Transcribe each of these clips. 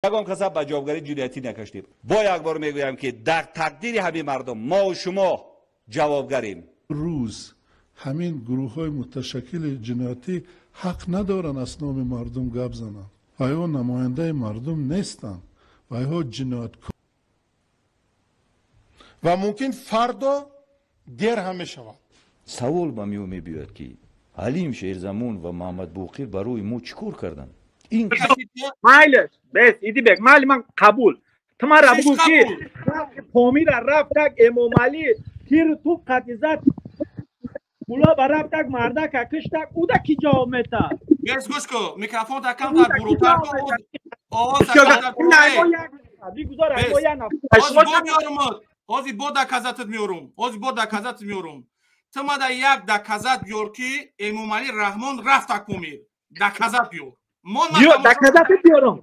یگان کسا با جوابگری جنایتی نکشتیم. با یک بار میگویم که در تقدیر همین مردم ما و شما جوابگریم. روز همین گروه های متشکل جنایتی حق ندارن از نام مردم گپ زنن. آیا نماینده مردم نیستن و آیا جنایتکار و ممکن فردا دیر هم شود. سوال به میو میبیاد که حلیم شیرزمون و محمد بوقیر برای مو چیکار کردن؟ این مایلش بس ایدی بگ مال من قبول تمہارا بگو که پامیر رفت تک امام علی تیر تو قطیزت بولا برفت تک مرده که کش تک او دا کی جواب میتا بس گوش کو میکروفون تا کم تر بروتر کو آواز تا بگذار اگه اوزی بود دکازاتت میورم اوزی بود دکازاتت میورم تما دا یک دکازات بیور کی امام علی رحمان رفت تک پامیر دکازات بیور دکازات بیورم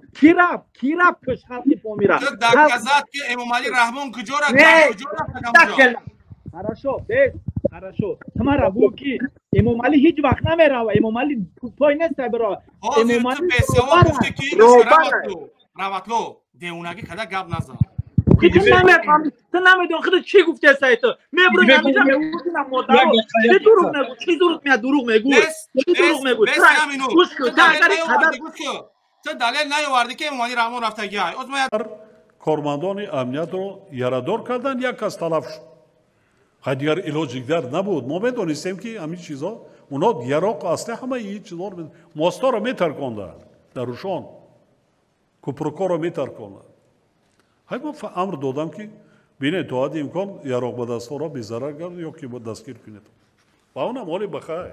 کی رفت کش خلقی پامیره دکازات که امام علی رحمان کجا رفت хорошо بس хорошо تمہارا بگو که امام علی هیچ وقت نمیره امام علی پای نسته برا امام علی گفته که رواتلو دیونگی کدا گپ نزن تو نمیدون خود چی گفته سایتو میبرو نمیجا میبودینم مدارو چی دروغ نگو چی دروغ میگو چی دروغ میگو گوش کن تو دلیل نیاوردی که امام علی رحمان رفته گیای کارمندان امنیت رو یارادار کردن یک کس تلف شد دیگر علاج دیگر نبود ما میدونستیم که همین چیزا اونا یراق اصلا همه این چیزا رو ماستا رو میترکاندن دروشان کپروکا رو میترکاندن های ما امر دادم که بینه تو حد امکان یراق به دست را بیزرار گرد یا که با دستگیر کنید و اونم حالی بخیر